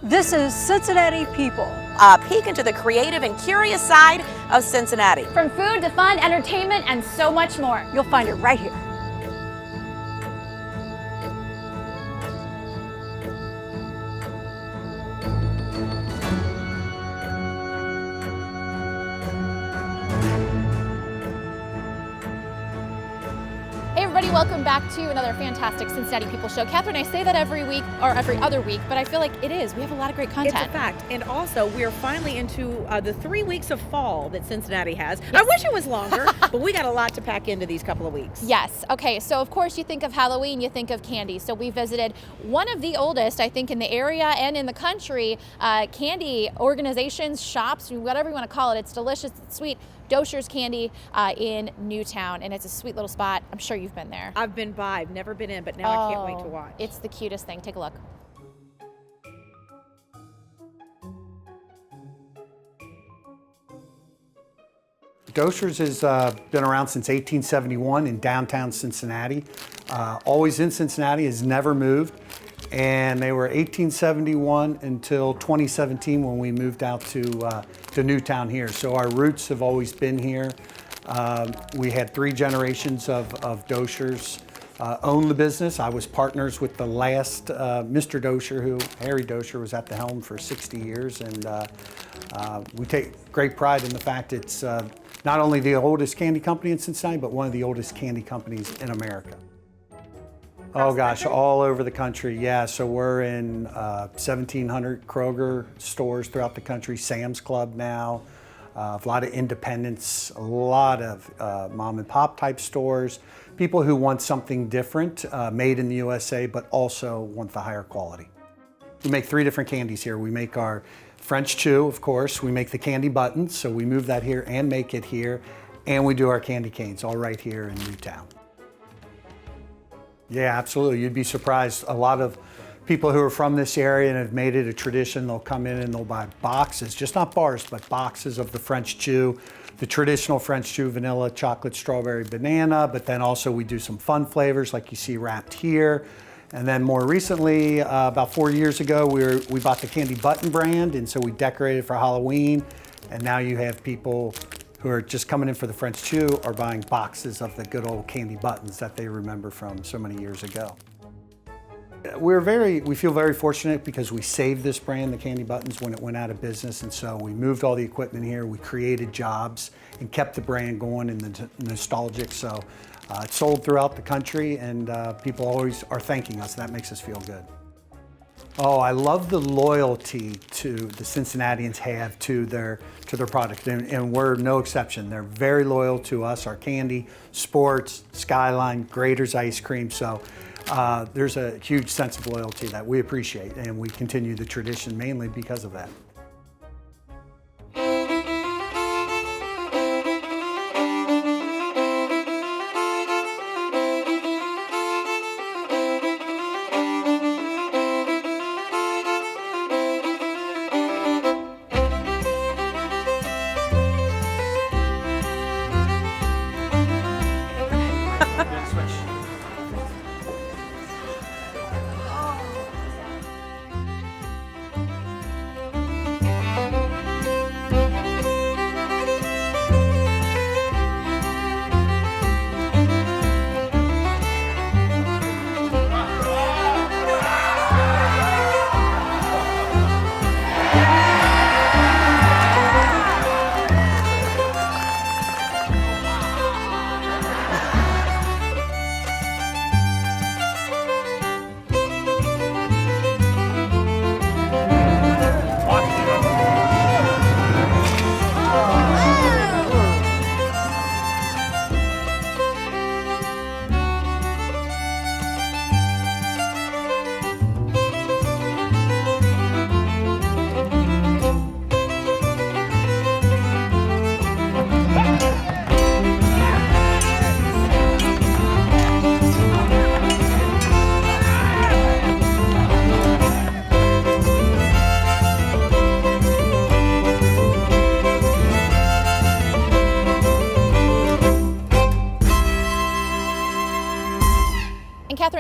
This is Cincinnati People. A peek into the creative and curious side of Cincinnati. From food to fun, entertainment, and so much more. You'll find it right here. Hey everybody, welcome back to another fantastic Cincinnati People show. Catherine, I say that every week or every other week, but I feel like it is. We have a lot of great content. It's a fact. And also, we're finally into the 3 weeks of fall that Cincinnati has. Yes. I wish it was longer, but we got a lot to pack into these couple of weeks. Yes. Okay, so of course you think of Halloween, you think of candy. So we visited one of the oldest, I think, in the area and in the country, candy organizations, shops, whatever you want to call it. It's delicious, it's sweet. Dosher's Candy in Newtown, and it's a sweet little spot. I'm sure you've been there. I've been by, I've never been in, but now I can't wait to watch. It's the cutest thing. Take a look. Dosher's has been around since 1871 in downtown Cincinnati. Always in Cincinnati, has never moved. And they were 1871 until 2017 when we moved out to Newtown here. So our roots have always been here. We had 3 generations of Doshers own the business. I was partners with the last Mr. Dosher, Harry Dosher, was at the helm for 60 years. And we take great pride in the fact it's not only the oldest candy company in Cincinnati, but one of the oldest candy companies in America. Oh gosh, all over the country, yeah. So we're in 1,700 Kroger stores throughout the country, Sam's Club now, a lot of independents, a lot of mom and pop type stores, people who want something different, made in the USA, but also want the higher quality. We make 3 different candies here. We make our French Chew, of course. We make the candy buttons, so we move that here and make it here. And we do our candy canes, all right here in Newtown. Yeah, absolutely. You'd be surprised. A lot of people who are from this area and have made it a tradition, they'll come in and they'll buy boxes, just not bars, but boxes of the French Chew, the traditional French Chew, vanilla, chocolate, strawberry, banana, but then also we do some fun flavors like you see wrapped here. And then more recently, about 4 years ago, we bought the Candy Button brand, and so we decorated for Halloween. And now you have people who are just coming in for the French Chew are buying boxes of the good old candy buttons that they remember from so many years ago. We feel very fortunate because we saved this brand, the Candy Buttons, when it went out of business, and so we moved all the equipment here, we created jobs and kept the brand going and the nostalgic, so it's sold throughout the country and people always are thanking us, and that makes us feel good. Oh, I love the loyalty to the Cincinnatians have to their product, and we're no exception. They're very loyal to us, our candy, sports, Skyline, Grater's ice cream. So there's a huge sense of loyalty that we appreciate, and we continue the tradition mainly because of that.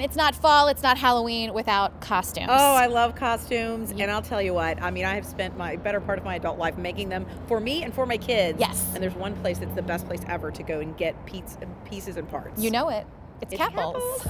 Catherine, it's not fall, it's not Halloween without costumes. Oh, I love costumes, and I'll tell you what, I mean, I have spent my better part of my adult life making them for me and for my kids. Yes. And there's one place that's the best place ever to go and get pieces and parts. You know it. It's Capples.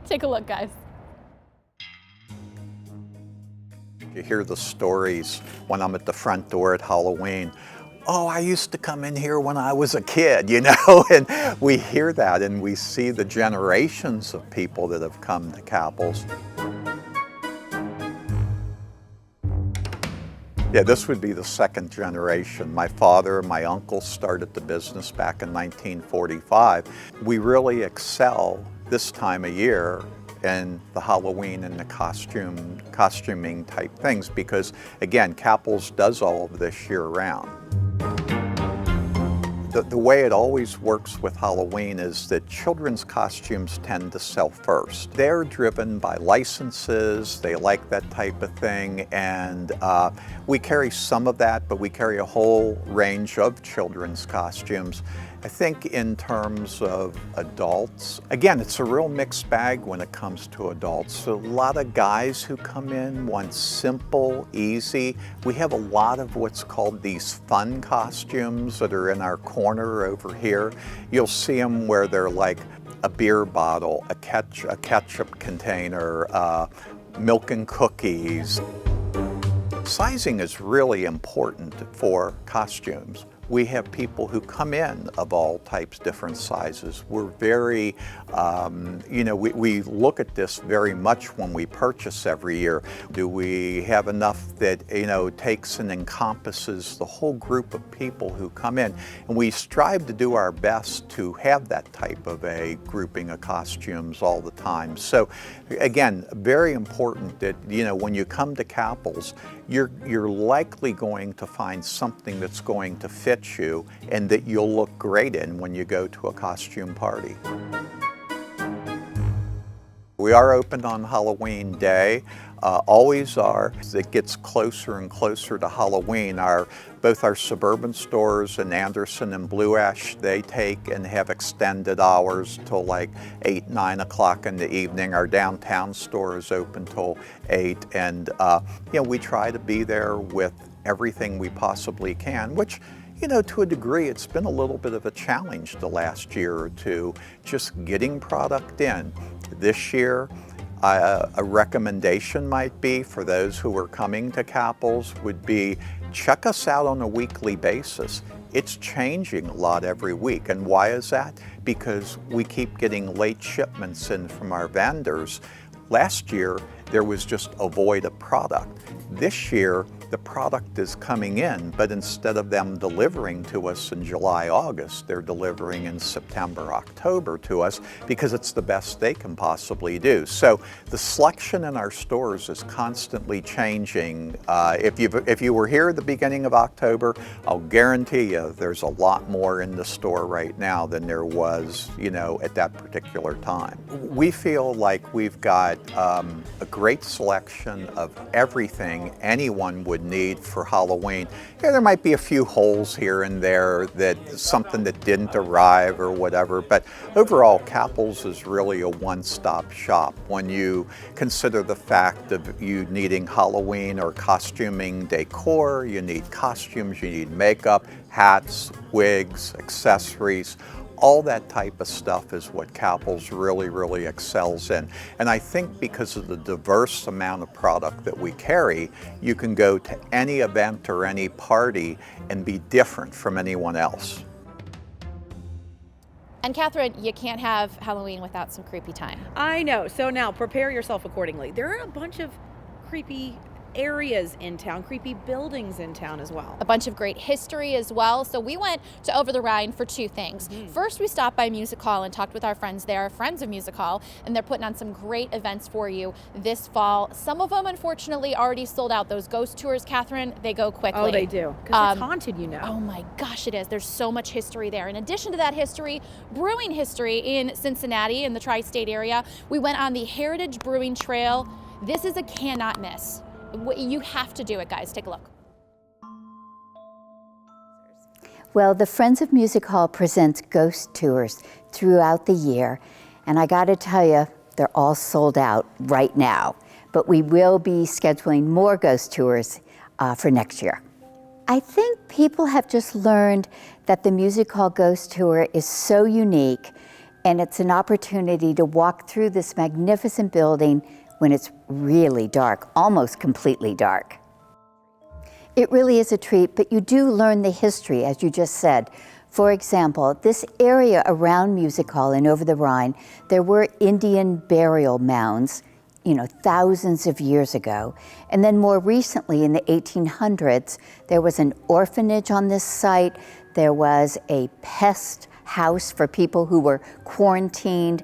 Take a look, guys. You hear the stories when I'm at the front door at Halloween. Oh, I used to come in here when I was a kid, you know, and we hear that and we see the generations of people that have come to Capples. Yeah, this would be the second generation. My father and my uncle started the business back in 1945. We really excel this time of year in the Halloween and the costuming type things because, again, Capples does all of this year-round. The way it always works with Halloween is that children's costumes tend to sell first. They're driven by licenses, they like that type of thing, and we carry some of that, but we carry a whole range of children's costumes. I think in terms of adults, again, it's a real mixed bag when it comes to adults. A lot of guys who come in want simple, easy. We have a lot of what's called these fun costumes that are in our corner over here. You'll see them where they're like a beer bottle, a ketchup container, milk and cookies. Sizing is really important for costumes. We have people who come in of all types, different sizes. We're very, you know, we look at this very much when we purchase every year. Do we have enough that, you know, takes and encompasses the whole group of people who come in? And we strive to do our best to have that type of a grouping of costumes all the time. So again, very important that, you know, when you come to Capples, you're likely going to find something that's going to fit you and that you'll look great in when you go to a costume party. We are open on Halloween Day, always are. As it gets closer and closer to Halloween, both our suburban stores in Anderson and Blue Ash, they take and have extended hours till like 8, 9 o'clock in the evening. Our downtown store is open till 8, and you know, we try to be there with everything we possibly can, which, you know, to a degree, it's been a little bit of a challenge the last year or two, just getting product in. This year, a recommendation might be for those who are coming to Capples would be check us out on a weekly basis. It's changing a lot every week. And why is that? Because we keep getting late shipments in from our vendors. Last year, there was just a void of product. This year, the product is coming in, but instead of them delivering to us in July, August, they're delivering in September, October to us because it's the best they can possibly do. So the selection in our stores is constantly changing. If you were here at the beginning of October, I'll guarantee you there's a lot more in the store right now than there was, you know, at that particular time. We feel like we've got a great selection of everything anyone would need for Halloween. Yeah, there might be a few holes here and there, that something that didn't arrive or whatever, but overall Capples is really a one-stop shop when you consider the fact of you needing Halloween or costuming decor, you need costumes, you need makeup, hats, wigs, accessories. All that type of stuff is what Capples really, really excels in. And I think because of the diverse amount of product that we carry, you can go to any event or any party and be different from anyone else. And Catherine, you can't have Halloween without some creepy time. I know. So now prepare yourself accordingly. There are a bunch of creepy areas in town, creepy buildings in town as well. A bunch of great history as well. So we went to Over the Rhine for two things. First, we stopped by Music Hall and talked with our friends there, friends of Music Hall, and they're putting on some great events for you this fall. Some of them, unfortunately, already sold out. Those ghost tours, Catherine, they go quickly. Oh, they do. Because it's haunted, you know. Oh my gosh, it is. There's so much history there. In addition to that history, brewing history in Cincinnati, in the tri-state area, we went on the Heritage Brewing Trail. This is a cannot miss. You have to do it, guys. Take a look. Well, the Friends of Music Hall presents ghost tours throughout the year, and I got to tell you, they're all sold out right now. But we will be scheduling more ghost tours for next year. I think people have just learned that the Music Hall Ghost Tour is so unique, and it's an opportunity to walk through this magnificent building when it's really dark, almost completely dark. It really is a treat, but you do learn the history, as you just said. For example, this area around Music Hall and over the Rhine, there were Indian burial mounds, thousands of years ago. And then more recently, in the 1800s, there was an orphanage on this site. There was a pest house for people who were quarantined.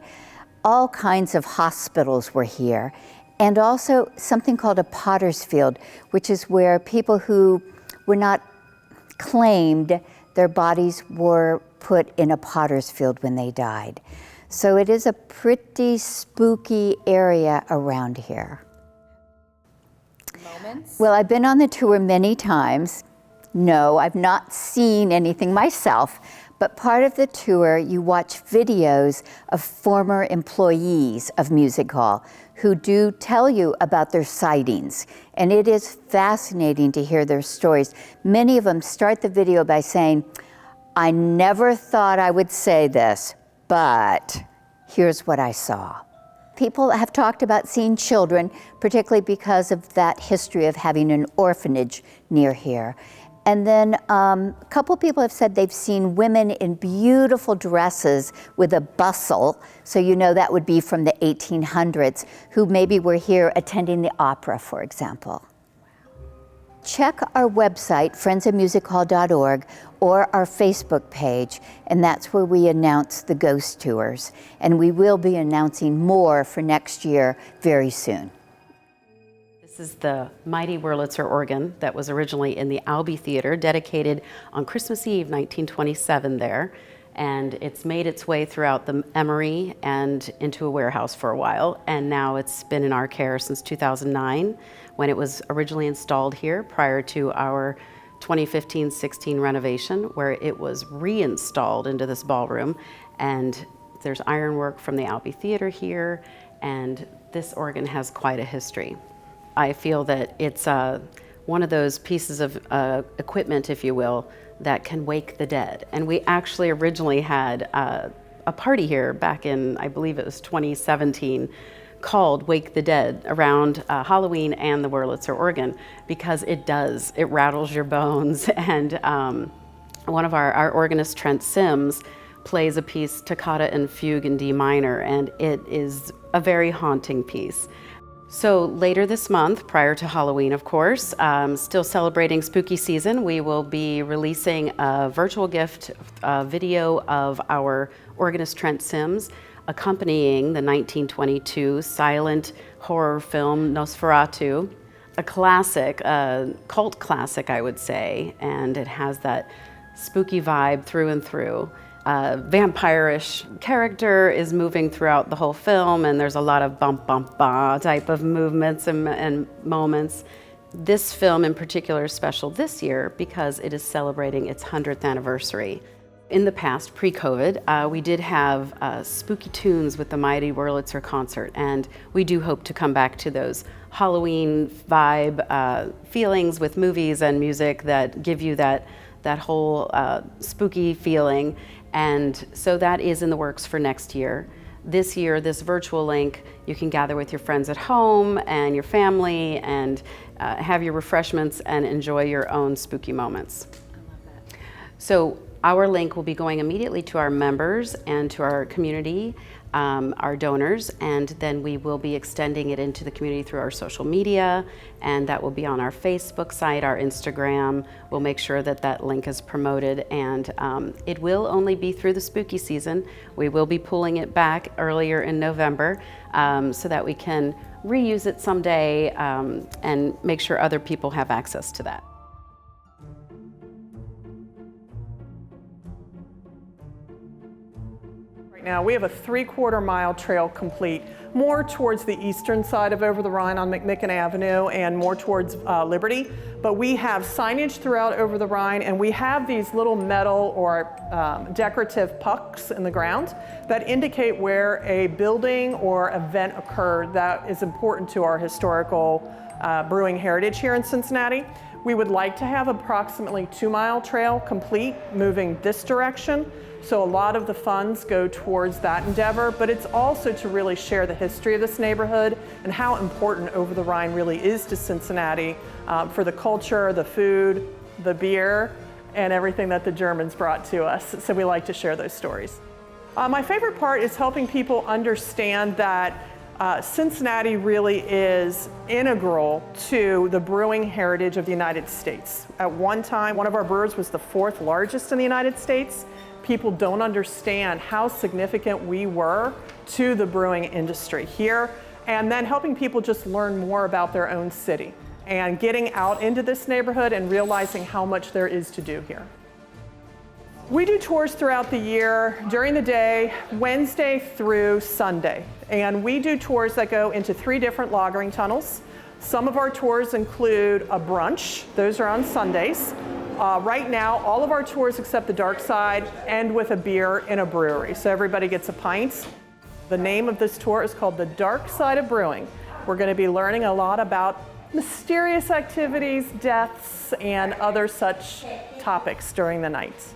All kinds of hospitals were here. And also something called a potter's field, which is where people who were not claimed, their bodies were put in a potter's field when they died. So it is a pretty spooky area around here. Moments? Well, I've been on the tour many times. No, I've not seen anything myself, but part of the tour, you watch videos of former employees of Music Hall who do tell you about their sightings. And it is fascinating to hear their stories. Many of them start the video by saying, "I never thought I would say this, but here's what I saw." People have talked about seeing children, particularly because of that history of having an orphanage near here. And then a couple people have said they've seen women in beautiful dresses with a bustle, so that would be from the 1800s, who maybe were here attending the opera, for example. Check our website, friendsofmusichall.org, or our Facebook page, and that's where we announce the ghost tours. And we will be announcing more for next year very soon. This is the mighty Wurlitzer organ that was originally in the Albee Theater, dedicated on Christmas Eve, 1927 there. And it's made its way throughout the Emery and into a warehouse for a while. And now it's been in our care since 2009, when it was originally installed here prior to our 2015-16 renovation, where it was reinstalled into this ballroom. And there's ironwork from the Albee Theater here, and this organ has quite a history. I feel that it's one of those pieces of equipment, if you will, that can wake the dead. And we actually originally had a party here back in, I believe it was 2017, called Wake the Dead, around Halloween and the Wurlitzer organ, because it rattles your bones. And one of our organist, Trent Sims, plays a piece, Toccata and Fugue in D minor, and it is a very haunting piece. So later this month, prior to Halloween, of course, still celebrating spooky season, we will be releasing a virtual gift video of our organist Trent Sims, accompanying the 1922 silent horror film Nosferatu, a classic, a cult classic, I would say, and it has that spooky vibe through and through. Vampire-ish character is moving throughout the whole film, and there's a lot of bump, bump, bah type of movements and moments. This film in particular is special this year because it is celebrating its 100th anniversary. In the past, pre-COVID, we did have spooky tunes with the Mighty Wurlitzer concert, and we do hope to come back to those Halloween vibe feelings with movies and music that give you that whole spooky feeling. And so that is in the works for next year. This year, this virtual link, you can gather with your friends at home and your family and have your refreshments and enjoy your own spooky moments. I love that. So our link will be going immediately to our members and to our community, our donors, and then we will be extending it into the community through our social media, and that will be on our Facebook site, our Instagram. We'll make sure that that link is promoted, and it will only be through the spooky season. We will be pulling it back earlier in November so that we can reuse it someday and make sure other people have access to that. Now we have a 3/4 mile trail complete, more towards the eastern side of Over the Rhine on McMicken Avenue and more towards Liberty. But we have signage throughout Over the Rhine, and we have these little metal or decorative pucks in the ground that indicate where a building or event occurred that is important to our historical brewing heritage here in Cincinnati. We would like to have approximately 2-mile trail complete moving this direction. So a lot of the funds go towards that endeavor, but it's also to really share the history of this neighborhood and how important Over the Rhine really is to Cincinnati for the culture, the food, the beer, and everything that the Germans brought to us. So we like to share those stories. My favorite part is helping people understand that Cincinnati really is integral to the brewing heritage of the United States. At one time, one of our brewers was the 4th largest in the United States. People don't understand how significant we were to the brewing industry here, and then helping people just learn more about their own city and getting out into this neighborhood and realizing how much there is to do here. We do tours throughout the year during the day, Wednesday through Sunday, and we do tours that go into 3 different lagering tunnels. Some of our tours include a brunch. Those are on Sundays. Right now, all of our tours except the dark side end with a beer in a brewery, so everybody gets a pint. The name of this tour is called The Dark Side of Brewing. We're going to be learning a lot about mysterious activities, deaths, and other such topics during the night.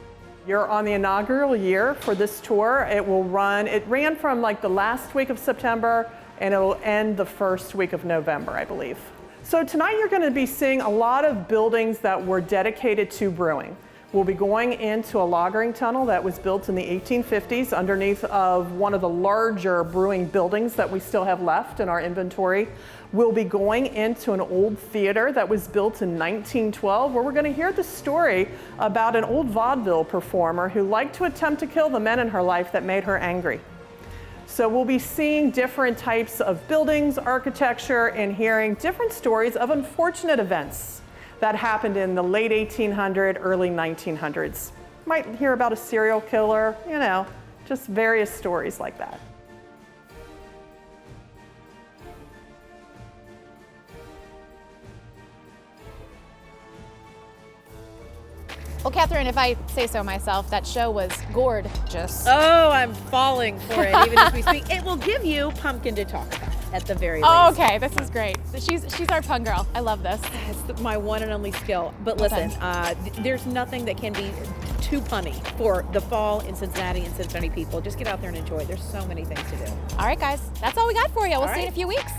You're on the inaugural year for this tour. It ran from like the last week of September, and it'll end the first week of November, I believe. So tonight you're going to be seeing a lot of buildings that were dedicated to brewing. We'll be going into a lagering tunnel that was built in the 1850s underneath of one of the larger brewing buildings that we still have left in our inventory. We'll be going into an old theater that was built in 1912, where we're going to hear the story about an old vaudeville performer who liked to attempt to kill the men in her life that made her angry. So we'll be seeing different types of buildings, architecture, and hearing different stories of unfortunate events that happened in the late 1800s, early 1900s. Might hear about a serial killer, you know, just various stories like that. Well, Catherine, if I say so myself, that show was gorgeous. Oh, I'm falling for it even as we speak. It will give you pumpkin to talk about at the very least. Oh, okay, this is great. So she's our pun girl. I love this. It's my one and only skill. But listen, there's nothing that can be too punny for the fall in Cincinnati and Cincinnati people. Just get out there and enjoy it. There's so many things to do. All right, guys, that's all we got for you. We'll see you in a few weeks.